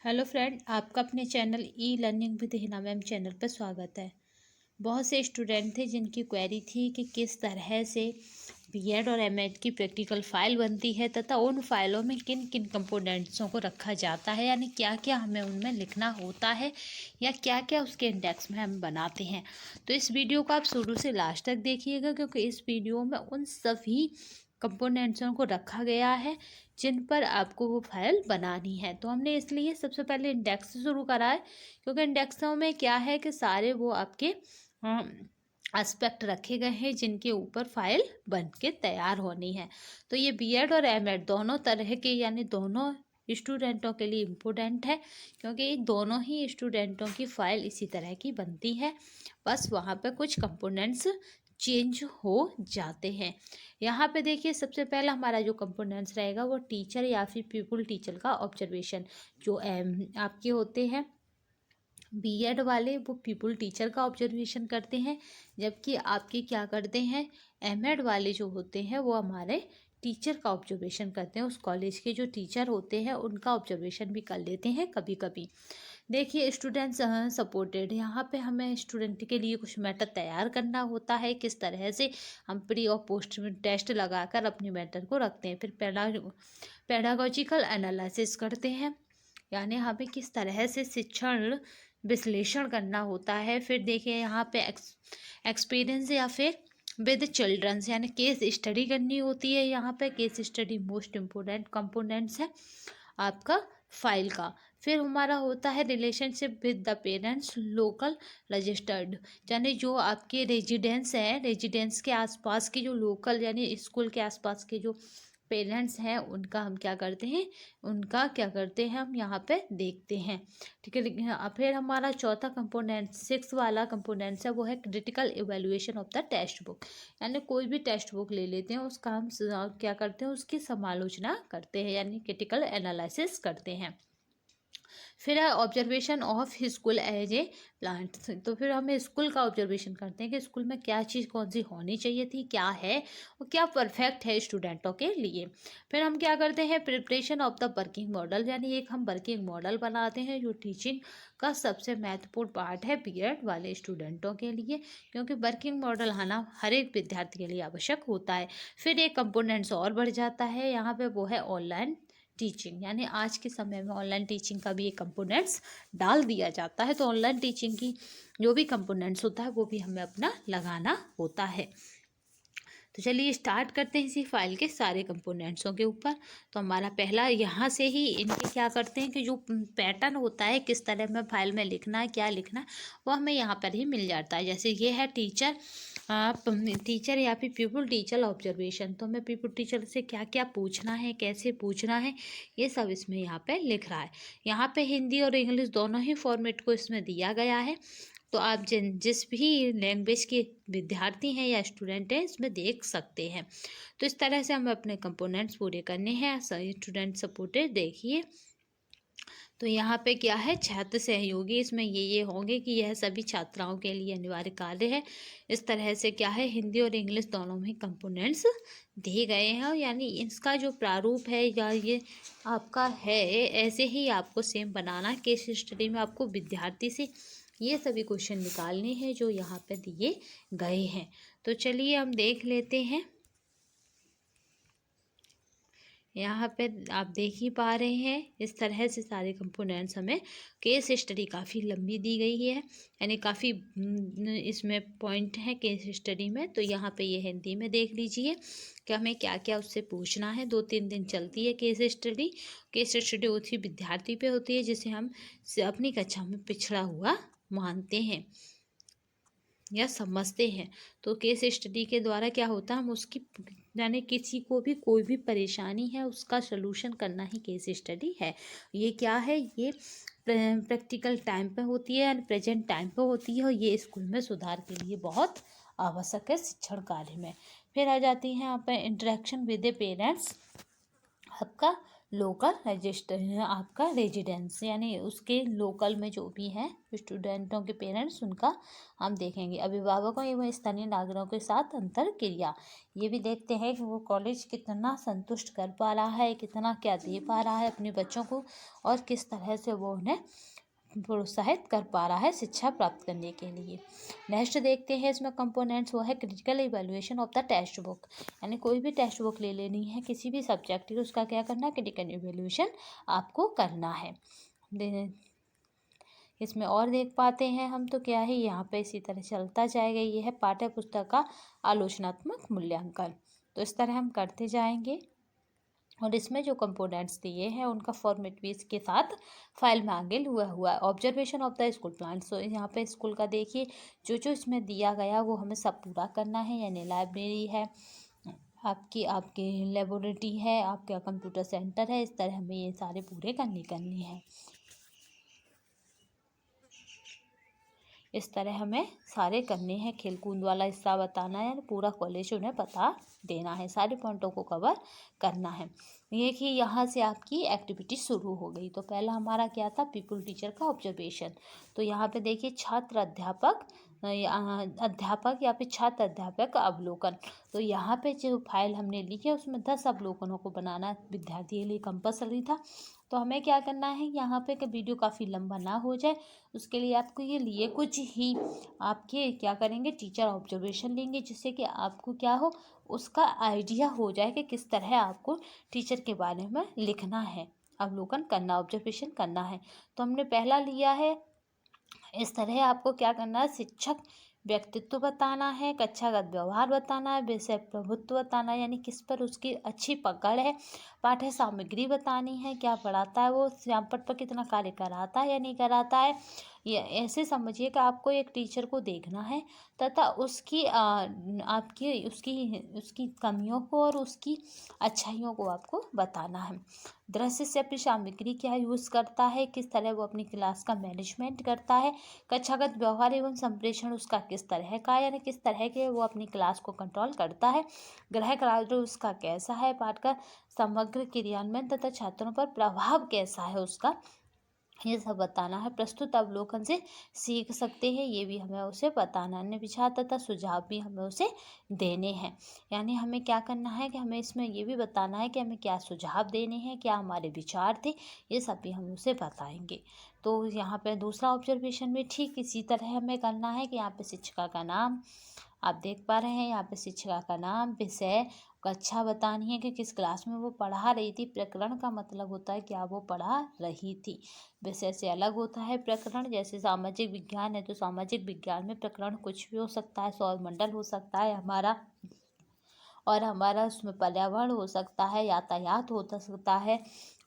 Hello friend, आपका अपने channel e learning with Hina ma'am channel पर स्वागत है। बहुत से स्टूडेंट थे जिनकी क्वेरी थी कि किस तरह से बीएड और एमएड की प्रैक्टिकल फ़ाइल बनती है तथा उन फाइलों में किन किन कंपोनेंट्सों को रखा जाता है, यानी क्या क्या हमें उनमें लिखना होता है या क्या क्या उसके इंडेक्स में हम बनाते हैं। तो इस वीडियो को आप शुरू से लास्ट तक देखिएगा, क्योंकि इस वीडियो में उन सभी कंपोनेंट्सों को रखा गया है जिन पर आपको वो फाइल बनानी है। तो हमने इसलिए सबसे पहले इंडेक्स से शुरू करा है, क्योंकि इंडेक्सों में क्या है कि सारे वो आपके एस्पेक्ट रखे गए हैं जिनके ऊपर फाइल बन के तैयार होनी है। तो ये बीएड और एमएड दोनों तरह के, यानी दोनों स्टूडेंटों के लिए इम्पोर्टेंट है, क्योंकि दोनों ही स्टूडेंटों की फ़ाइल इसी तरह की बनती है। बस वहाँ पे कुछ कंपोनेंट्स चेंज हो जाते हैं। यहाँ पे देखिए, सबसे पहला हमारा जो कंपोनेंट्स रहेगा वो टीचर या फिर पीपल टीचर का ऑब्जर्वेशन। जो आपके होते हैं बीएड वाले, वो पीपल टीचर का ऑब्जर्वेशन करते हैं, जबकि आपके क्या करते हैं एमएड वाले जो होते हैं वो हमारे टीचर का ऑब्जर्वेशन करते हैं। उस कॉलेज के जो टीचर होते हैं उनका ऑब्जर्वेशन भी कर लेते हैं कभी कभी। देखिए, स्टूडेंट्स सपोर्टेड, यहाँ पे हमें स्टूडेंट के लिए कुछ मैटर तैयार करना होता है, किस तरह से हम प्री और पोस्ट में टेस्ट लगाकर अपने मैटर को रखते हैं। फिर पेडागोजिकल एनालिसिस करते हैं, यानी हमें किस तरह से शिक्षण विश्लेषण करना होता है। फिर देखिए, यहाँ पे एक्सपीरियंस या फिर विद चिल्ड्रंस, यानी केस स्टडी करनी होती है। यहाँ पे case study most important components है आपका फाइल का। फिर हमारा होता है relationship with the parents local registered, यानी जो आपके रेजिडेंस हैं, रेजिडेंस के आसपास के जो लोकल, यानी स्कूल के आसपास के जो पेरेंट्स हैं उनका हम क्या करते हैं, उनका क्या करते हैं हम यहाँ पे देखते हैं। ठीक है, फिर हमारा चौथा कंपोनेंट, सिक्स वाला कंपोनेंट्स है, वो है critical evaluation of the text book. यानी कोई भी टेक्स्ट बुक ले लेते हैं, उसका हम क्या करते हैं, उसकी समालोचना करते हैं, यानी क्रिटिकल एनालिसिस करते हैं। फिर है observation of school as a plant. तो फिर हम स्कूल का ऑब्जर्वेशन करते हैं कि स्कूल में क्या चीज़ कौन सी होनी चाहिए थी, क्या है और क्या परफेक्ट है स्टूडेंटों के लिए। फिर हम क्या करते हैं, preparation of the working model, यानी एक हम वर्किंग मॉडल बनाते हैं जो टीचिंग का सबसे महत्वपूर्ण पार्ट है बीएड वाले स्टूडेंटों के लिए, क्योंकि वर्किंग मॉडल आना हर एक विद्यार्थी के लिए आवश्यक होता है। फिर एक कंपोनेंट्स और बढ़ जाता है यहाँ पे, वो है ऑनलाइन टीचिंग, यानी आज के समय में ऑनलाइन टीचिंग का भी एक कंपोनेंट्स डाल दिया जाता है। तो ऑनलाइन टीचिंग की जो भी कंपोनेंट्स होता है वो भी हमें अपना लगाना होता है। तो चलिए स्टार्ट करते हैं इसी फाइल के सारे कंपोनेंट्सों के ऊपर। तो हमारा पहला यहाँ से ही इनके क्या करते हैं कि जो पैटर्न होता है किस तरह में फाइल में लिखना है, क्या लिखना है, वो हमें यहाँ पर ही मिल जाता है। जैसे ये है टीचर टीचर या फिर पीपल टीचर ऑब्जर्वेशन, तो हमें पीपल टीचर से क्या क्या पूछना है, कैसे पूछना है, ये सब इसमें यहाँ पे लिख रहा है। यहाँ पे हिंदी और इंग्लिश दोनों ही फॉर्मेट को इसमें दिया गया है। तो आप जिस भी लैंग्वेज के विद्यार्थी हैं या स्टूडेंट हैं इसमें देख सकते हैं। तो इस तरह से हमें अपने कंपोनेंट्स पूरे करने हैं। स्टूडेंट सपोर्टेड देखिए, तो यहाँ पे क्या है, छात्र सहयोगी, इसमें ये होंगे कि यह सभी छात्राओं के लिए अनिवार्य कार्य है। इस तरह से क्या है, हिंदी और इंग्लिश दोनों में कंपोनेंट्स दिए गए हैं, यानी इसका जो प्रारूप है या ये आपका है, ऐसे ही आपको सेम बनाना है। केस स्टडी में आपको विद्यार्थी से ये सभी क्वेश्चन निकालने हैं जो यहाँ पे दिए गए हैं। तो चलिए हम देख लेते हैं। यहाँ पे आप देख ही पा रहे हैं, इस तरह से सारे कंपोनेंट्स हमें, केस स्टडी काफ़ी लंबी दी गई है, यानी काफ़ी इसमें पॉइंट है केस स्टडी में। तो यहाँ पे ये हिंदी में देख लीजिए कि हमें क्या क्या उससे पूछना है। 2-3 दिन चलती है केस स्टडी। केस स्टडी उसी विद्यार्थी पे होती है जिसे हम अपनी कक्षा में पिछड़ा हुआ मानते हैं या समझते हैं। तो केस स्टडी के द्वारा क्या होता है, हम उसकी, यानी किसी को भी कोई भी परेशानी है उसका सलूशन करना ही केस स्टडी है। ये क्या है, ये प्रैक्टिकल टाइम पे होती है, यानी प्रेजेंट टाइम पे होती है, और ये स्कूल में सुधार के लिए बहुत आवश्यक है शिक्षण कार्य में। फिर आ जाती है यहाँ पर इंटरेक्शन विद द पेरेंट्स, आपका लोकल रजिस्टर आपका रेजिडेंस, यानी उसके लोकल में जो भी हैं स्टूडेंटों के पेरेंट्स, उनका हम देखेंगे। अभिभावकों एवं स्थानीय नागरिकों के साथ अंतर क्रिया, ये भी देखते हैं कि वो कॉलेज कितना संतुष्ट कर पा रहा है, कितना क्या दे पा रहा है अपने बच्चों को, और किस तरह से वो उन्हें प्रोत्साहित कर पा रहा है शिक्षा प्राप्त करने के लिए। नेक्स्ट देखते हैं इसमें कंपोनेंट्स, वो है critical evaluation of the text book, यानी कोई भी टेक्स्ट बुक ले लेनी है किसी भी सब्जेक्ट की, उसका क्या करना है, क्रिटिकल इवैल्यूएशन आपको करना है। इसमें और देख पाते हैं हम, तो क्या है यहाँ पे इसी तरह चलता जाएगा। ये है पाठ्य पुस्तक का आलोचनात्मक मूल्यांकन, तो इस तरह हम करते जाएंगे। और इसमें जो कंपोनेंट्स दिए हैं उनका फॉर्मेट भी इसके साथ फाइल में आगे हुआ है। Observation of the school plan, so यहाँ पे स्कूल का देखिए जो जो इसमें दिया गया वो हमें सब पूरा करना है, यानी लाइब्रेरी है आपकी लेबोरेटरी है, आपका कंप्यूटर सेंटर है, इस तरह हमें ये सारे पूरे करने हैं। इस तरह हमें सारे करने हैं। खेलकूद वाला हिस्सा बताना है, पूरा कॉलेज उन्हें बता देना है, सारे पॉइंटों को कवर करना है। ये कि यहाँ से आपकी एक्टिविटी शुरू हो गई। तो पहला हमारा क्या था, पीपल टीचर का ऑब्जर्वेशन। तो यहाँ पे देखिए छात्र अध्यापक या फिर छात्र अध्यापक का अवलोकन। तो यहाँ पे जो फाइल हमने लिखी है उसमें 10 अवलोकनों को बनाना विद्यार्थी के लिए कंपलसरी था। तो हमें क्या करना है यहाँ पे कि वीडियो काफ़ी लंबा ना हो जाए, उसके लिए आपको ये लिए कुछ ही आपके क्या करेंगे, टीचर ऑब्जर्वेशन लेंगे, जिससे कि आपको क्या हो, उसका आइडिया हो जाए कि किस तरह आपको टीचर के बारे में लिखना है, अवलोकन करना, ऑब्जर्वेशन करना है। तो हमने पहला लिया है, इस तरह आपको क्या करना है, शिक्षक व्यक्तित्व बताना है, कक्षागत व्यवहार बताना है, विषय प्रभुत्व बताना है, यानी किस पर उसकी अच्छी पकड़ है, पाठ्य सामग्री बतानी है, क्या पढ़ाता है वो, श्यामपट्ट पर कितना कार्य कराता है या नहीं कराता है। ये ऐसे समझिए कि आपको एक टीचर को देखना है तथा उसकी आपकी उसकी कमियों को और उसकी अच्छाइयों को आपको बताना है। दृश्य से अपनी सामग्री क्या यूज़ करता है, किस तरह वो अपनी क्लास का मैनेजमेंट करता है, कक्षागत व्यवहार एवं संप्रेषण उसका किस तरह का, यानी किस तरह के वो अपनी क्लास को कंट्रोल करता है, गृह कार्य उसका कैसा है, पाठ का समग्र क्रियान्वयन तथा छात्रों पर प्रभाव कैसा है उसका, ये सब बताना है। प्रस्तुत अवलोकन से सीख सकते हैं, ये भी हमें उसे बताना, अन्य विचार तथा सुझाव भी हमें उसे देने हैं। यानी हमें क्या करना है कि हमें इसमें ये भी बताना है कि हमें क्या सुझाव देने हैं, क्या हमारे विचार थे, ये सब भी हम उसे बताएंगे। तो यहाँ पे दूसरा ऑब्जर्वेशन भी ठीक इसी तरह हमें करना है कि यहाँ पे शिक्षिका का नाम आप देख पा रहे हैं, यहाँ पे शिक्षिका का नाम, विषय, कक्षा बतानी है कि किस क्लास में वो पढ़ा रही थी। प्रकरण का मतलब होता है क्या वो पढ़ा रही थी, विषय से अलग होता है प्रकरण। जैसे सामाजिक विज्ञान है तो सामाजिक विज्ञान में प्रकरण कुछ भी हो सकता है, सौरमंडल हो सकता है हमारा, और हमारा उसमें पर्यावरण हो सकता है, यातायात हो सकता है,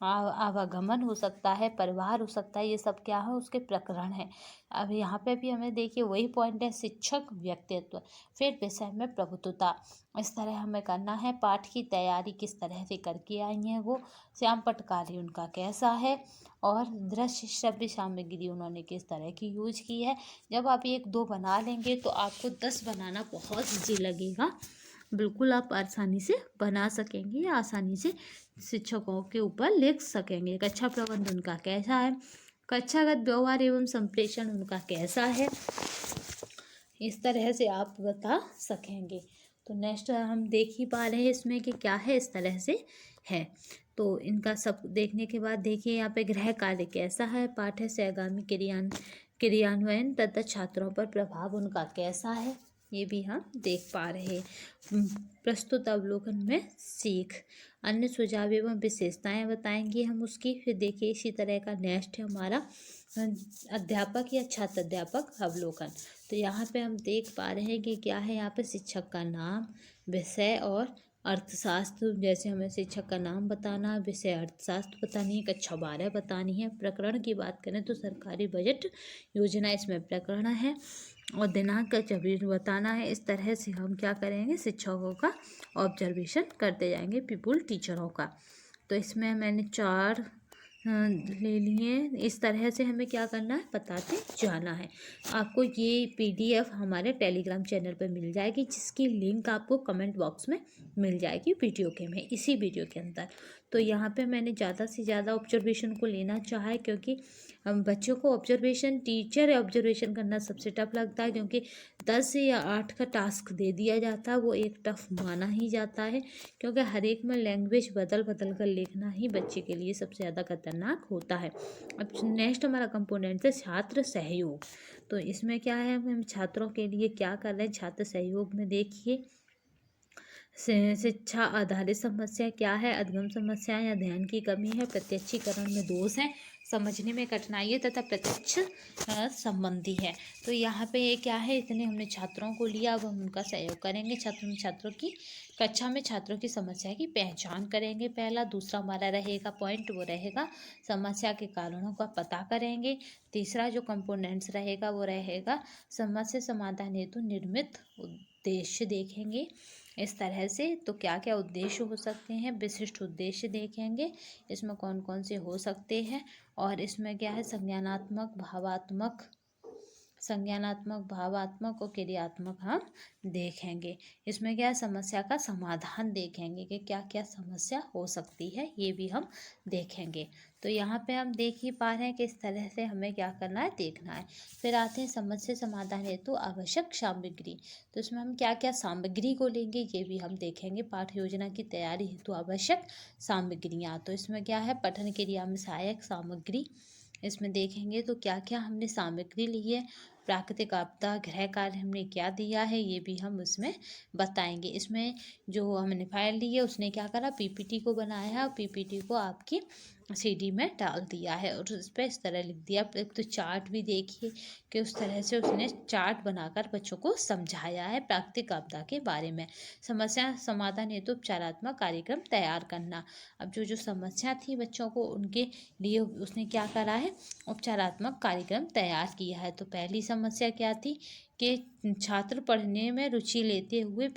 आवागमन हो सकता है, परिवार हो सकता है, ये सब क्या है उसके प्रकरण है। अब यहाँ पे भी हमें देखिए वही पॉइंट है, शिक्षक व्यक्तित्व, फिर विषय में प्रभुत्वता, इस तरह हमें करना है। पाठ की तैयारी किस तरह से करके आई हैं वो, श्यामपट्ट कार्य उनका कैसा है, और दृश्य श्रव्य सामग्री उन्होंने किस तरह की यूज की है। जब आप 1-2 बना लेंगे तो आपको 10 बनाना बहुत ईजी लगेगा, बिल्कुल आप आसानी से बना सकेंगे, आसानी से शिक्षकों के ऊपर लिख सकेंगे। कक्षा प्रबंध उनका कैसा है, कक्षागत व्यवहार एवं संप्रेषण उनका कैसा है, इस तरह से आप बता सकेंगे। तो नेक्स्ट हम देख ही पा रहे हैं इसमें कि क्या है, इस तरह से है। तो इनका सब देखने के बाद देखिए यहाँ पे गृह कार्य कैसा है, पाठ्य से आगामी क्रियान्वयन तथा छात्रों पर प्रभाव उनका कैसा है, ये भी हम देख पा रहे हैं। प्रस्तुत अवलोकन में सीख, अन्य सुझाव एवं विशेषताएं बताएंगे हम उसकी। फिर देखिए इसी तरह का नेक्स्ट है हमारा अध्यापक या छात्र अध्यापक अवलोकन। तो यहाँ पे हम देख पा रहे हैं कि क्या है, यहाँ पे शिक्षक का नाम, विषय और अर्थशास्त्र, जैसे हमें शिक्षक का नाम बताना, विषय अर्थशास्त्र बतानी है, कक्षा 12 बतानी है। प्रकरण की बात करें तो सरकारी बजट योजना इसमें प्रकरण है, और दिनांक का जबरीन बताना है। इस तरह से हम क्या करेंगे, शिक्षकों का ऑब्जर्वेशन करते जाएंगे, पीपल टीचरों का। तो इसमें मैंने 4 ले लिए। इस तरह से हमें क्या करना है, बताते जाना है। आपको ये पीडीएफ हमारे टेलीग्राम चैनल पर मिल जाएगी, जिसकी लिंक आपको कमेंट बॉक्स में मिल जाएगी वीडियो के में, इसी वीडियो के अंदर। तो यहाँ पे मैंने ज़्यादा से ज़्यादा ऑब्जर्वेशन को लेना चाहा है, क्योंकि हम बच्चों को ऑब्जर्वेशन, टीचर ऑब्जर्वेशन करना सबसे टफ लगता है, क्योंकि 10 या 8 का टास्क दे दिया जाता है, वो एक टफ माना ही जाता है, क्योंकि हर एक में लैंग्वेज बदल बदल कर लिखना ही बच्चे के लिए सबसे ज़्यादा खतरनाक होता है। अब नेक्स्ट हमारा कंपोनेंट है छात्र सहयोग। तो इसमें क्या है, हम छात्रों के लिए क्या कर रहे हैं छात्र सहयोग में, देखिए शिक्षा आधारित समस्या क्या है, अध्ययन समस्या या ध्यान की कमी है, प्रत्यक्षीकरण में दोष है, समझने में कठिनाई है तथा प्रत्यक्ष संबंधी है। तो यहाँ पे ये क्या है, इतने हमने छात्रों को लिया, अब हम उनका सहयोग करेंगे। छात्रों की कक्षा में छात्रों की समस्या की पहचान करेंगे पहला। दूसरा हमारा रहेगा पॉइंट, वो रहेगा समस्या के कारणों का पता करेंगे। तीसरा जो कंपोनेंट्स रहेगा वो रहेगा समस्या समाधान हेतु निर्मित उद्देश्य देखेंगे। इस तरह से तो क्या क्या उद्देश्य हो सकते हैं, विशिष्ट उद्देश्य देखेंगे, इसमें कौन कौन से हो सकते हैं। और इसमें क्या है, संज्ञानात्मक, भावात्मक और क्रियात्मक हम देखेंगे। इसमें क्या है, समस्या का समाधान देखेंगे कि क्या क्या समस्या हो सकती है, ये भी हम देखेंगे। तो यहाँ पे हम देख ही पा रहे हैं कि इस तरह से हमें क्या करना है, देखना है। फिर आते हैं समस्या समाधान हेतु आवश्यक सामग्री। तो इसमें हम क्या क्या सामग्री को लेंगे, ये भी हम देखेंगे। पाठ योजना की तैयारी हेतु आवश्यक सामग्रियाँ, तो इसमें क्या है, पठन क्रिया में सहायक सामग्री इसमें देखेंगे। तो क्या क्या हमने सामग्री ली है, प्राकृतिक आपदा, गृह कार्य हमने क्या दिया है, ये भी हम उसमें बताएंगे। इसमें जो हमने फाइल ली है उसने क्या करा, पीपीटी को बनाया और पीपीटी को आपकी सीडी में डाल दिया है और उस पर इस तरह लिख दिया। एक तो चार्ट भी देखिए कि उस तरह से उसने चार्ट बनाकर बच्चों को समझाया है प्राकृतिक आपदा के बारे में। समस्या समाधान हेतु उपचारात्मक कार्यक्रम तैयार करना। अब जो जो समस्या थी बच्चों को, उनके लिए उसने क्या करा है, उपचारात्मक कार्यक्रम तैयार किया है। तो पहली समस्या क्या थी कि छात्र पढ़ने में रुचि लेते हुए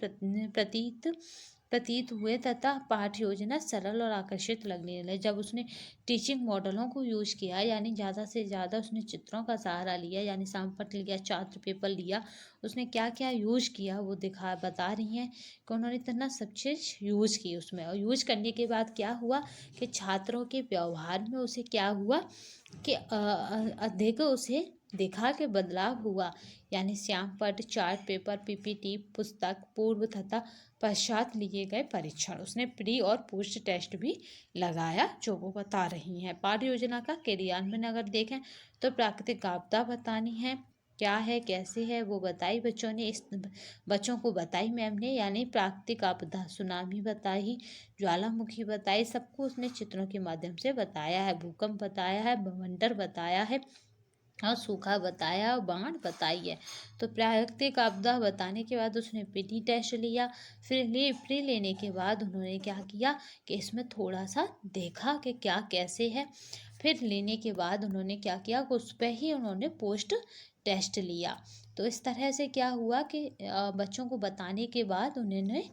प्रतीत हुए तथा पाठ योजना सरल और आकर्षित लगने लगे। जब उसने टीचिंग मॉडलों को यूज किया, यानी ज़्यादा से ज़्यादा उसने चित्रों का सहारा लिया, यानी सामपट लिया, चार्ट पेपर लिया, उसने क्या क्या यूज किया वो बता रही हैं कि उन्होंने इतना सब चीज़ यूज की उसमें। और यूज करने के बाद क्या हुआ कि छात्रों के व्यवहार में उसे क्या हुआ कि अधिक उसे देखा के बदलाव हुआ, यानी श्यामपट्ट, चार्ट पेपर, पीपीटी, पुस्तक, पूर्व तथा पश्चात लिए गए परीक्षण, उसने प्री और पोस्ट टेस्ट भी लगाया, जो वो बता रही हैं। पाठ्य योजना का क्रियान्वयन अगर देखें तो प्राकृतिक आपदा बतानी है, क्या है कैसे है वो बताई बच्चों ने, इस बच्चों को बताई मैम ने, यानी प्राकृतिक आपदा, सुनामी बताई, ज्वालामुखी बताई, सबको उसने चित्रों के माध्यम से बताया है। भूकंप बताया है, बवंडर बताया है और सूखा बताया और बाढ़ बताई है। तो प्राकृतिक आपदा बताने के बाद उसने प्री टेस्ट लिया। प्री लेने के बाद उन्होंने क्या किया कि इसमें थोड़ा सा देखा कि क्या कैसे है। फिर लेने के बाद उन्होंने क्या किया, उस पर ही उन्होंने पोस्ट टेस्ट लिया। तो इस तरह से क्या हुआ कि बच्चों को बताने के बाद उन्होंने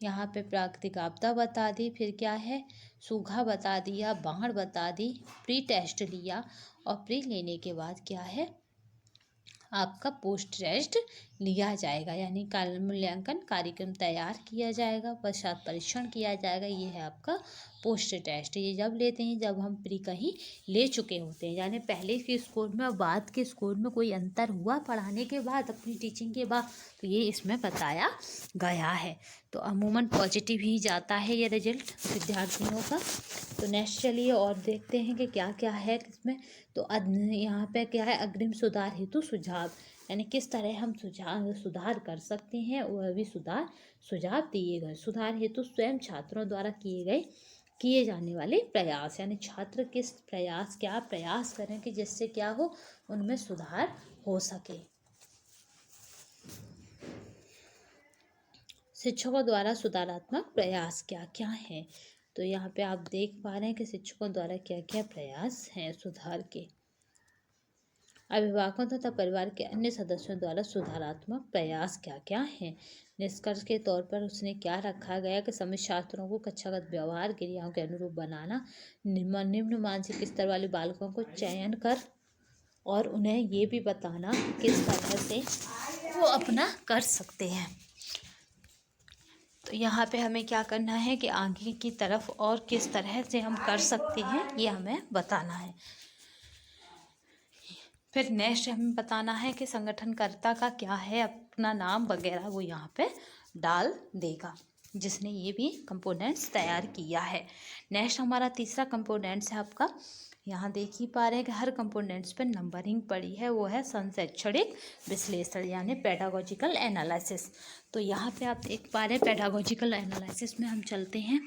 यहाँ पे प्राकृतिक आपदा बता दी, फिर क्या है, सूखा बता दिया, बाढ़ बता दी, प्री टेस्ट लिया और प्री लेने के बाद क्या है, आपका पोस्ट टेस्ट लिया जाएगा, यानी काल मूल्यांकन कार्यक्रम तैयार किया जाएगा, पश्चात परीक्षण किया जाएगा। ये है आपका पोस्ट टेस्ट। ये जब लेते हैं जब हम प्री कहीं ले चुके होते हैं, यानी पहले के स्कूल में और बाद के स्कूल में कोई अंतर हुआ पढ़ाने के बाद, अपनी टीचिंग के बाद, तो ये इसमें बताया गया है। तो अमूमन पॉजिटिव ही जाता है ये रिजल्ट विद्यार्थियों का। तो नेक्स्ट चलिए और देखते हैं कि क्या क्या है इसमें। तो यहाँ पे क्या है, अग्रिम सुधार हेतु सुझाव, यानी किस तरह हम सुधार कर सकते हैं, वह भी सुझाव दिए गए। सुधार हेतु स्वयं छात्रों द्वारा किए जाने वाले प्रयास, यानी छात्र क्या प्रयास करें कि जिससे क्या हो, उनमें सुधार हो सके। शिक्षकों द्वारा सुधारात्मक प्रयास क्या क्या है, तो यहाँ पे आप देख पा रहे हैं कि शिक्षकों द्वारा क्या क्या प्रयास हैं सुधार के। अभिभावकों तथा परिवार के अन्य सदस्यों द्वारा सुधारात्मक प्रयास क्या क्या हैं। निष्कर्ष के तौर पर उसने क्या रखा गया कि समित छात्रों को कक्षागत व्यवहार क्रियाओं के अनुरूप बनाना, निम्न मानसिक स्तर वाले बालकों को चयन कर और उन्हें ये भी बताना किस तरह से वो अपना कर सकते हैं। तो यहाँ पे हमें क्या करना है कि आगे की तरफ और किस तरह से हम कर सकते हैं ये हमें बताना है। फिर नेक्स्ट हमें बताना है कि संगठनकर्ता का क्या है, अपना नाम वगैरह वो यहाँ पे डाल देगा जिसने ये भी कंपोनेंट्स तैयार किया है। नेक्स्ट हमारा तीसरा कंपोनेंट्स है आपका, यहाँ देख ही पा रहे हैं कि हर कंपोनेंट्स पर नंबरिंग पड़ी है, वो है संशैक्षणिक विश्लेषण यानी पेडागोजिकल एनालिसिस। तो यहाँ पे आप देख पा रहे हैं पेडागोजिकल एनालिसिस में हम चलते हैं,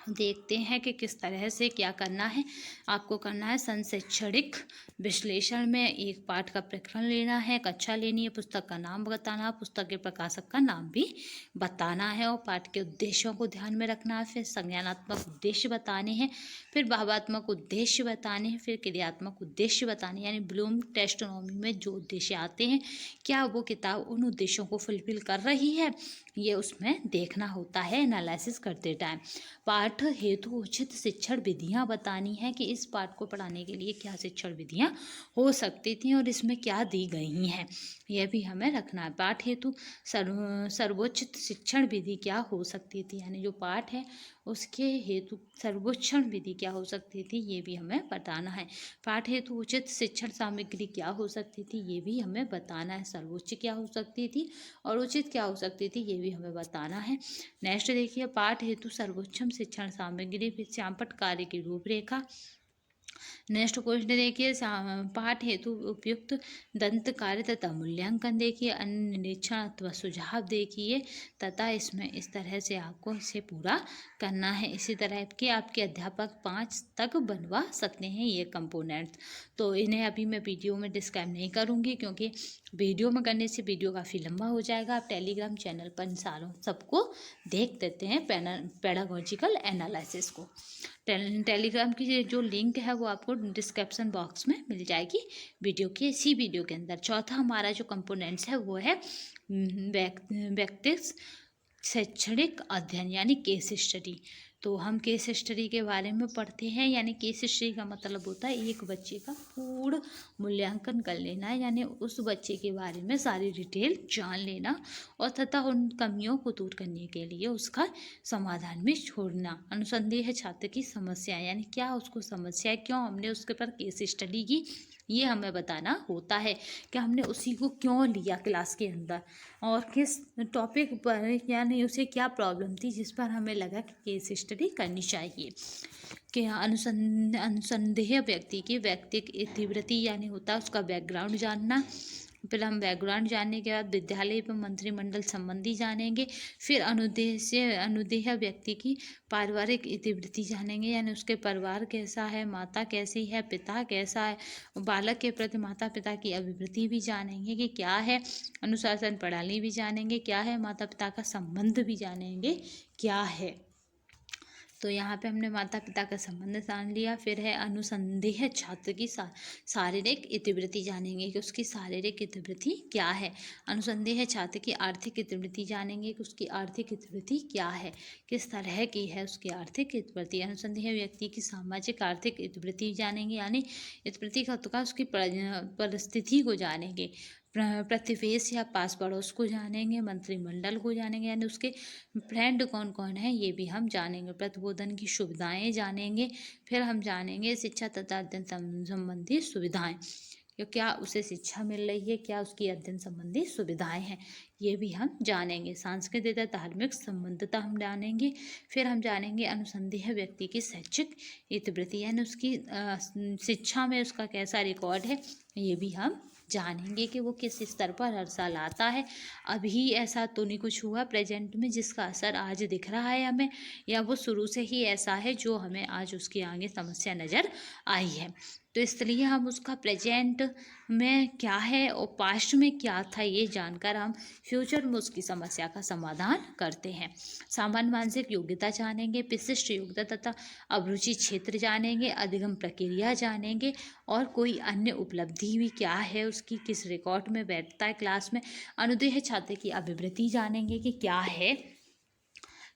देखते हैं कि किस तरह से क्या करना है। आपको करना है संशैक्षणिक विश्लेषण में एक पाठ का प्रकरण लेना है, कक्षा लेनी है, पुस्तक का नाम बताना, पुस्तक के प्रकाशक का नाम भी बताना है और पाठ के उद्देश्यों को ध्यान में रखना है। फिर संज्ञानात्मक उद्देश्य बताने हैं, फिर भावात्मक उद्देश्य बताने हैं, फिर क्रियात्मक उद्देश्य बताने यानी ब्लूम टेक्सोनॉमी में जो उद्देश्य आते हैं क्या वो किताब उन उद्देश्यों को फुलफिल कर रही है, ये उसमें देखना होता है एनालिसिस करते टाइम। पाठ हेतु उचित शिक्षण विधियां बतानी है कि इस पाठ को पढ़ाने के लिए क्या शिक्षण विधियां हो सकती थी और इसमें क्या दी गई हैं, यह भी हमें रखना है। पाठ हेतु सर्वोचित शिक्षण विधि क्या हो सकती थी, यानी जो पाठ है उसके हेतु सर्वोच्चण विधि क्या हो सकती थी, ये भी हमें बताना है। पाठ हेतु उचित शिक्षण सामग्री क्या हो सकती थी, ये भी हमें बताना है। सर्वोच्च क्या हो सकती थी और उचित क्या हो सकती थी, ये भी हमें बताना है। नेक्स्ट देखिए, पाठ हेतु सर्वोच्चम शिक्षण सामग्री, फिर श्यामपट्ट कार्य की रूपरेखा। नेक्स्ट क्वेश्चन देखिए, पाठ हेतु उपयुक्त दंत कार्य तथा मूल्यांकन देखिए, अन्य निरीक्षण अथवा सुझाव देखिए तथा इसमें इस तरह से आपको इसे पूरा करना है। इसी तरह के आपके अध्यापक 5 तक बनवा सकते हैं ये कंपोनेंट्स। तो इन्हें अभी मैं वीडियो में डिस्क्राइब नहीं करूँगी क्योंकि वीडियो में करने से वीडियो काफ़ी लंबा हो जाएगा। आप टेलीग्राम चैनल पर इन सारों सबको देख देते हैं पेडागोजिकल एनालिसिस को। टेलीग्राम की जो लिंक है वो आपको डिस्क्रिप्शन बॉक्स में मिल जाएगी वीडियो के इसी वीडियो के अंदर। चौथा हमारा जो कंपोनेंट्स है वो है व्यक्तिगत शैक्षणिक अध्ययन यानी केस स्टडी। तो हम केस स्टडी के बारे में पढ़ते हैं, यानी केस स्टडी का मतलब होता है एक बच्चे का पूर्ण मूल्यांकन कर लेना, यानी उस बच्चे के बारे में सारी डिटेल जान लेना और तथा उन कमियों को दूर करने के लिए उसका समाधान में छोड़ना। अनुसंदेह छात्र की समस्या यानी क्या उसको समस्या है, क्यों हमने उसके पर केस स्टडी की, ये हमें बताना होता है कि हमने उसी को क्यों लिया क्लास के अंदर और किस टॉपिक पर, यानी उसे क्या प्रॉब्लम थी जिस पर हमें लगा कि केस स्टडी करनी चाहिए। कि अनुसंदेह व्यक्ति की व्यक्तिक इतिवृत्ति यानी होता है उसका बैकग्राउंड जानना। फिर हम बैकग्राउंड जानने के बाद विद्यालय पर मंत्रिमंडल संबंधी जानेंगे। फिर अनुदेह व्यक्ति की पारिवारिक इतिवृत्ति जानेंगे, यानी उसके परिवार कैसा है, माता कैसी है, पिता कैसा है, बालक के प्रति माता पिता की अभिवृत्ति भी जानेंगे कि क्या है, अनुशासन प्रणाली भी जानेंगे क्या है, माता पिता का संबंध भी जानेंगे क्या है। तो यहाँ पे हमने माता पिता का संबंध जान लिया। फिर है अनुसंदेह छात्र की शारीरिक इतिवृत्ति जानेंगे कि उसकी शारीरिक इतिवृत्ति क्या है। अनुसंदेह छात्र की आर्थिक इतिवृत्ति जानेंगे कि उसकी आर्थिक इतिवृत्ति क्या है, किस तरह की है उसकी आर्थिक इतिवृत्ति। अनुसंदेह व्यक्ति की सामाजिक आर्थिक इतिवृत्ति जानेंगे, यानी इतिवृत्ति का तो उसकी परिस्थिति को जानेंगे। प्रतिवेश या पास पड़ोस को जानेंगे। मंत्रिमंडल को जानेंगे, यानी उसके फ्रेंड कौन कौन है ये भी हम जानेंगे। प्रतिबोधन की सुविधाएं जानेंगे। फिर हम जानेंगे शिक्षा तथा अध्ययन संबंधी सुविधाएं, कि क्या उसे शिक्षा मिल रही है, क्या उसकी अध्ययन संबंधी सुविधाएं हैं, ये भी हम जानेंगे। सांस्कृतिक तथा धार्मिक संबद्धता हम जानेंगे। फिर हम जानेंगे अनुसंदेह व्यक्ति की शैक्षिक इतिवृत्ति, यानी उसकी शिक्षा में उसका कैसा रिकॉर्ड है, ये भी हम जानेंगे कि वो किस स्तर पर हर साल आता है। अभी ऐसा तो नहीं कुछ हुआ प्रेजेंट में जिसका असर आज दिख रहा है हमें, या वो शुरू से ही ऐसा है जो हमें आज उसकी आगे समस्या नज़र आई है। तो इसलिए हम उसका प्रेजेंट में क्या है और पास्ट में क्या था ये जानकर हम फ्यूचर में उसकी समस्या का समाधान करते हैं। सामान्य मानसिक योग्यता जानेंगे, विशिष्ट योग्यता तथा अभिरुचि क्षेत्र जानेंगे, अधिगम प्रक्रिया जानेंगे और कोई अन्य उपलब्धि भी क्या है उसकी, किस रिकॉर्ड में बैठता है क्लास में, अनुदेय छात्र की अभिवृत्ति जानेंगे कि क्या है।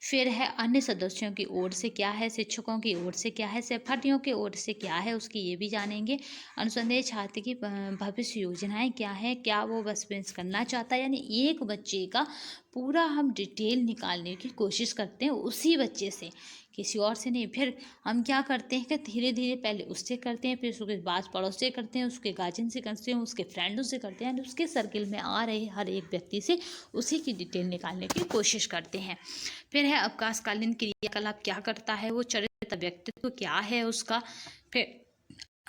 फिर है अन्य सदस्यों की ओर से क्या है, शिक्षकों की ओर से क्या है, सहपाठियों की ओर से क्या है उसकी ये भी जानेंगे। अनुसंधान छात्र की भविष्य योजनाएं क्या है, क्या वो बस में करना चाहता है, यानी एक बच्चे का पूरा हम डिटेल निकालने की कोशिश करते हैं उसी बच्चे से, किसी और से नहीं। फिर हम क्या करते हैं कि धीरे धीरे पहले उससे करते हैं, फिर उसके बाद पड़ोस से करते हैं, उसके गार्जियन से करते हैं, उसके फ्रेंडों से करते हैं, उसके सर्किल में आ रहे हर एक व्यक्ति से उसी की डिटेल निकालने की कोशिश करते हैं। फिर है अवकाशकालीन क्रियाकलाप क्या करता है, वो चरित्र व्यक्तित्व क्या है उसका। फिर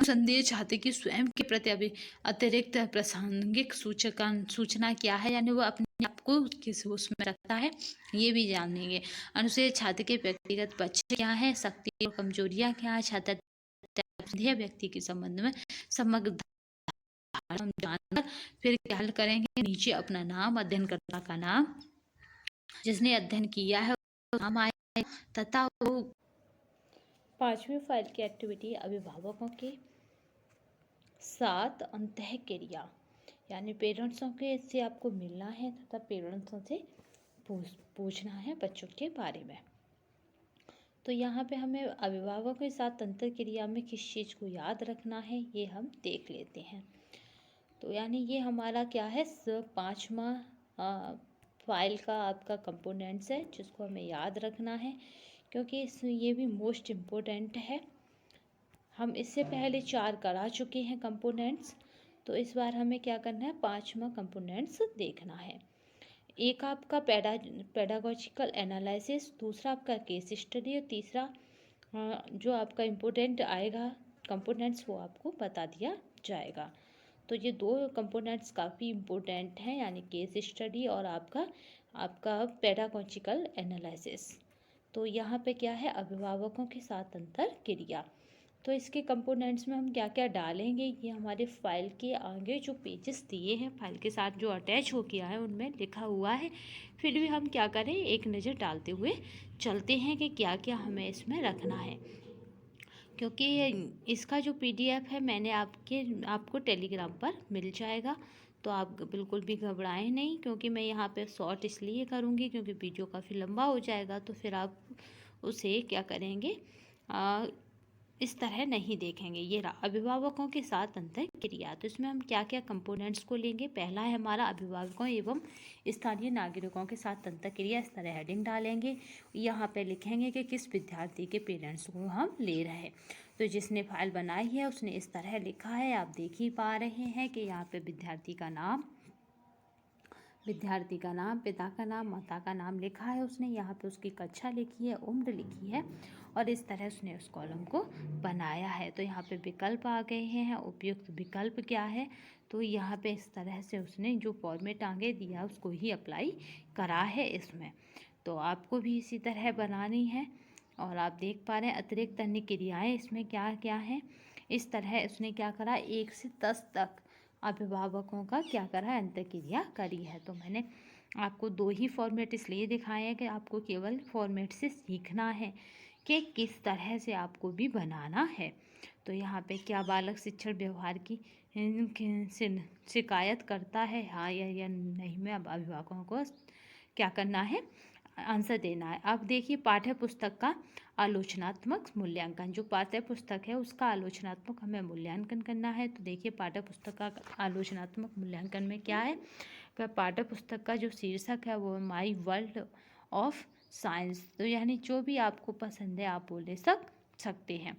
संदेह चाहते कि स्वयं के प्रति अभी अतिरिक्त प्रासंगिक सूचना क्या है, यानी वो अपने आप को किस उसमें रखता है ये भी जानेंगे। अनुच्छेद छात्र के व्यक्तिगत पक्ष क्या है, शक्ति और कमजोरियां क्या है, छात्र व्यक्ति के संबंध में समग्र हम जानकर फिर क्या हल करेंगे, नीचे अपना नाम, अध्ययनकर्ता का नाम, जिसने अध्ययन किया है नाम आए, तथा वो 5वीं फाइल की एक्टिविटी अभिभावकों के साथ अंतः क्रिया, यानी पेरेंट्सों के से आपको मिलना है तथा पेरेंट्सों से पूछना है बच्चों के बारे में। तो यहाँ पे हमें अभिभावकों के साथ अंतर क्रिया में किस चीज़ को याद रखना है ये हम देख लेते हैं। तो यानी ये हमारा क्या है, 5वां फाइल का आपका कंपोनेंट्स है जिसको हमें याद रखना है, क्योंकि ये भी मोस्ट इम्पोर्टेंट है। हम इससे पहले 4 करा चुके हैं कंपोनेंट्स, तो इस बार हमें क्या करना है, 5वां कंपोनेंट्स देखना है। एक आपका पेडागोजिकल एनालिसिस, दूसरा आपका केस स्टडी और तीसरा जो आपका इम्पोर्टेंट आएगा कंपोनेंट्स वो आपको बता दिया जाएगा। तो ये 2 कंपोनेंट्स काफ़ी इम्पोर्टेंट हैं, यानी केस स्टडी और आपका पेडागोजिकल एनालिसिस। तो यहाँ पे क्या है, अभिभावकों के साथ अंतर क्रिया। तो इसके कंपोनेंट्स में हम क्या क्या डालेंगे, ये हमारे फाइल के आगे जो पेजेस दिए हैं फाइल के साथ जो अटैच हो किया है उनमें लिखा हुआ है। फिर भी हम क्या करें, एक नज़र डालते हुए चलते हैं कि क्या क्या हमें इसमें रखना है, क्योंकि इसका जो पीडीएफ है मैंने आपको टेलीग्राम पर मिल जाएगा। तो आप बिल्कुल भी घबराएं नहीं, क्योंकि मैं यहाँ पे शॉर्ट इसलिए करूँगी क्योंकि वीडियो काफ़ी लंबा हो जाएगा, तो फिर आप उसे क्या करेंगे, इस तरह नहीं देखेंगे। ये रहा अभिभावकों के साथ अंतर क्रिया। तो इसमें हम क्या क्या कंपोनेंट्स को लेंगे, पहला है हमारा अभिभावकों एवं स्थानीय नागरिकों के साथ अंतर क्रिया, इस तरह हेडिंग डालेंगे। यहाँ पे लिखेंगे कि किस विद्यार्थी के पेरेंट्स को हम ले रहे हैं। तो जिसने फाइल बनाई है उसने इस तरह लिखा है, आप देख ही पा रहे हैं कि यहाँ पे विद्यार्थी का नाम, पिता का नाम, माता का नाम लिखा है उसने, यहाँ पे उसकी कक्षा लिखी है, उम्र लिखी है और इस तरह उसने उस कॉलम को बनाया है। तो यहाँ पे विकल्प आ गए हैं, उपयुक्त विकल्प क्या है, तो यहाँ पे इस तरह से उसने जो फॉर्मेट आगे दिया उसको ही अप्लाई करा है इसमें। तो आपको भी इसी तरह बनानी है। और आप देख पा रहे हैं अतिरिक्त अन्य क्रियाएँ इसमें क्या क्या हैं। इस तरह उसने क्या करा, 1 से 10 तक अभिभावकों का क्या करा, अंतःक्रिया करी है। तो मैंने आपको 2 ही फॉर्मेट इसलिए दिखाए हैं कि आपको केवल फॉर्मेट से सीखना है कि किस तरह से आपको भी बनाना है। तो यहाँ पे क्या बालक शिक्षण व्यवहार की शिकायत करता है, हाँ या नहीं, में अब अभिभावकों को क्या करना है, आंसर देना है। अब देखिए पाठ्य पुस्तक का आलोचनात्मक मूल्यांकन, जो पाठ्य पुस्तक है उसका आलोचनात्मक हमें मूल्यांकन करना है। तो देखिए पाठ्य पुस्तक का आलोचनात्मक मूल्यांकन में क्या है, पाठ्य पुस्तक का जो शीर्षक है वो माई वर्ल्ड ऑफ साइंस, तो यानी जो भी आपको पसंद है आप वो ले सकते हैं।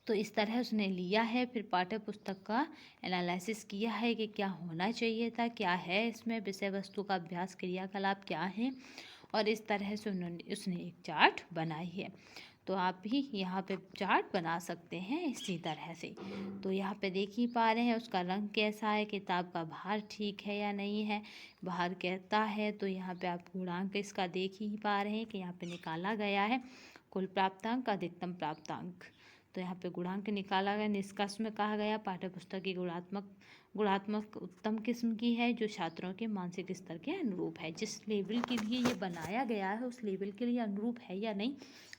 तो इस तरह उसने लिया है, फिर पाठ्य पुस्तक का एनालिसिस किया है कि क्या होना चाहिए था, क्या है इसमें विषय वस्तु का अभ्यास, क्रियाकलाप क्या है, और इस तरह से उसने एक चार्ट बनाई है। तो आप भी यहाँ पे चार्ट बना सकते हैं इसी तरह से। तो यहाँ पे देख ही पा रहे हैं उसका रंग कैसा है, किताब का भार ठीक है या नहीं है, भार कहता है। तो यहाँ पे आप गुणांक इसका देख ही पा रहे हैं कि यहाँ पे निकाला गया है कुल प्राप्तांक, अधिकतम प्राप्तांक। तो यहाँ पे गुणांक निकाला गया। निष्कर्ष में कहा गया पाठ्यपुस्तक की गुणात्मक उत्तम किस्म की है जो छात्रों के मानसिक स्तर के अनुरूप है। जिस लेवल के लिए ये बनाया गया है उस लेवल के लिए अनुरूप है या नहीं,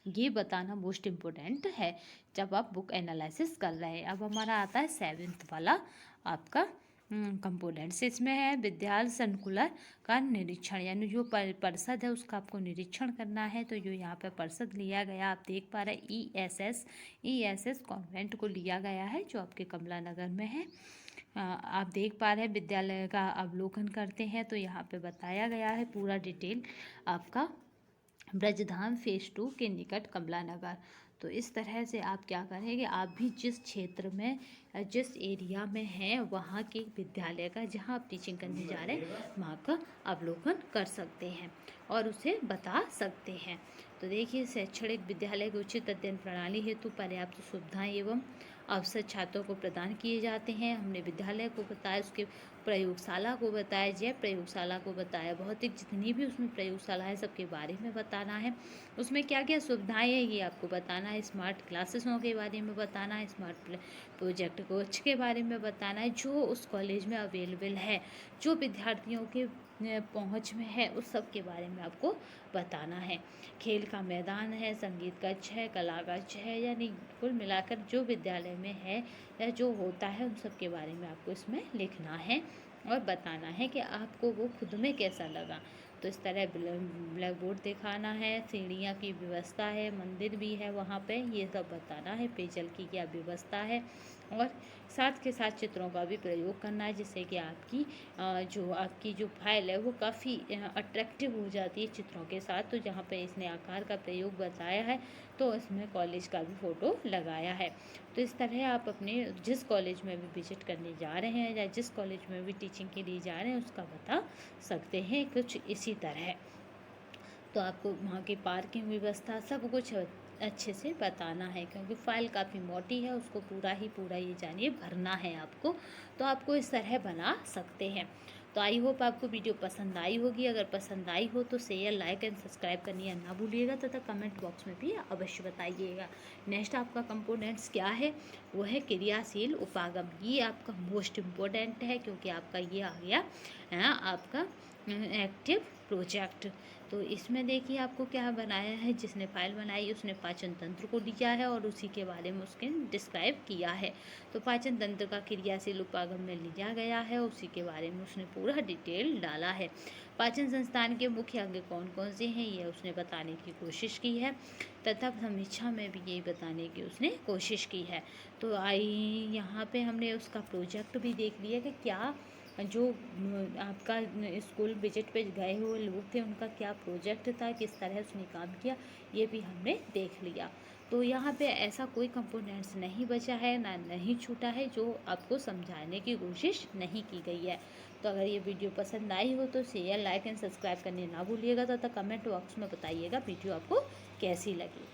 ये बताना मोस्ट इम्पोर्टेंट है जब आप बुक एनालिसिस कर रहे हैं। अब हमारा आता है 7th वाला आपका कंपोनेंट्स। इसमें है विद्यालय संकुलर का निरीक्षण, यानी जो परिषद है उसका आपको निरीक्षण करना है। तो जो यहाँ पे परिषद लिया गया आप देख पा रहे हैं ESS कॉन्वेंट को लिया गया है जो आपके कमला नगर में है। आप देख पा रहे हैं विद्यालय का अवलोकन करते हैं तो यहाँ पे बताया गया है पूरा डिटेल आपका ब्रजधाम फेज 2 के निकट कमला नगर। तो इस तरह से आप क्या करेंगे, आप भी जिस क्षेत्र में जिस एरिया में हैं वहाँ के विद्यालय का जहाँ आप टीचिंग करने जा रहे हैं वहाँ का अवलोकन कर सकते हैं और उसे बता सकते हैं। तो देखिए, शैक्षणिक विद्यालय की उचित अध्ययन प्रणाली हेतु पर्याप्त सुविधाएं एवं अवसर छात्रों को प्रदान किए जाते हैं। हमने विद्यालय को बताया, उसके प्रयोगशाला को बताया, जय प्रयोगशाला को बताया, भौतिक जितनी भी उसमें प्रयोगशाला है सबके बारे में बताना है। उसमें क्या क्या सुविधाएं हैं ये आपको बताना है। स्मार्ट क्लासेसों के बारे में बताना है, स्मार्ट प्रोजेक्ट कोच के बारे में बताना है जो उस कॉलेज में अवेलेबल है, जो विद्यार्थियों के पहुंच में है, उस सब के बारे में आपको बताना है। खेल का मैदान है, संगीत कक्ष है, कला कक्ष है, यानी कुल मिलाकर जो विद्यालय में है या जो होता है उन सब के बारे में आपको इसमें लिखना है और बताना है कि आपको वो खुद में कैसा लगा। तो इस तरह ब्लैक बोर्ड दिखाना है, सीढ़ियाँ की व्यवस्था है, मंदिर भी है वहाँ पे, ये सब बताना है, पेयजल की क्या व्यवस्था है और साथ के साथ चित्रों का भी प्रयोग करना है जिससे कि आपकी जो फाइल है वो काफ़ी अट्रैक्टिव हो जाती है चित्रों के साथ। तो जहाँ पे इसने आकार का प्रयोग बताया है तो इसमें कॉलेज का भी फ़ोटो लगाया है। तो इस तरह आप अपने जिस कॉलेज में भी विजिट करने जा रहे हैं या जिस कॉलेज में भी टीचिंग के लिए जा रहे हैं उसका बता सकते हैं कुछ इसी तरह। तो आपको वहाँ की पार्किंग व्यवस्था सब कुछ अच्छे से बताना है क्योंकि फ़ाइल काफ़ी मोटी है, उसको पूरा ये जानिए भरना है आपको। तो आपको इस तरह बना सकते हैं। तो आई होप आपको वीडियो पसंद आई होगी। अगर पसंद आई हो तो शेयर, लाइक एंड सब्सक्राइब करनी ना भूलिएगा तथा कमेंट बॉक्स में भी अवश्य बताइएगा। नेक्स्ट आपका कंपोनेंट्स क्या है, वो है क्रियाशील उपागम। ये आपका मोस्ट इम्पोर्टेंट है क्योंकि आपका ये आ गया आपका एक्टिव प्रोजेक्ट। तो इसमें देखिए आपको क्या बनाया है, जिसने फाइल बनाई उसने पाचन तंत्र को लिया है और उसी के बारे में उसके डिस्क्राइब किया है। तो पाचन तंत्र का क्रियाशील उपागम में लिया गया है, उसी के बारे में उसने पूरा डिटेल डाला है। पाचन संस्थान के मुख्य अंग कौन कौन से हैं ये उसने बताने की कोशिश की है तथा समीक्षा में भी यही बताने की उसने कोशिश की है। तो यहाँ पे हमने उसका प्रोजेक्ट भी देख लिया कि क्या जो आपका स्कूल विजिट पे गए हुए लोग थे उनका क्या प्रोजेक्ट था, किस तरह उसने काम किया, ये भी हमने देख लिया। तो यहाँ पे ऐसा कोई कंपोनेंट्स नहीं बचा है ना नहीं छूटा है जो आपको समझाने की कोशिश नहीं की गई है। तो अगर ये वीडियो पसंद आई हो तो शेयर, लाइक एंड सब्सक्राइब करने ना भूलिएगा तथा कमेंट बॉक्स में बताइएगा वीडियो आपको कैसी लगी।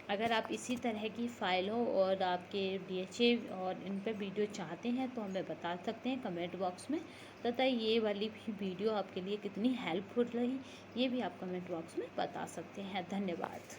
अगर आप इसी तरह की फ़ाइलों और आपके DHA और इन पर वीडियो चाहते हैं तो हमें बता सकते हैं कमेंट बॉक्स में तथा ये वाली भी वीडियो आपके लिए कितनी हेल्पफुल रही ये भी आप कमेंट बॉक्स में बता सकते हैं। धन्यवाद।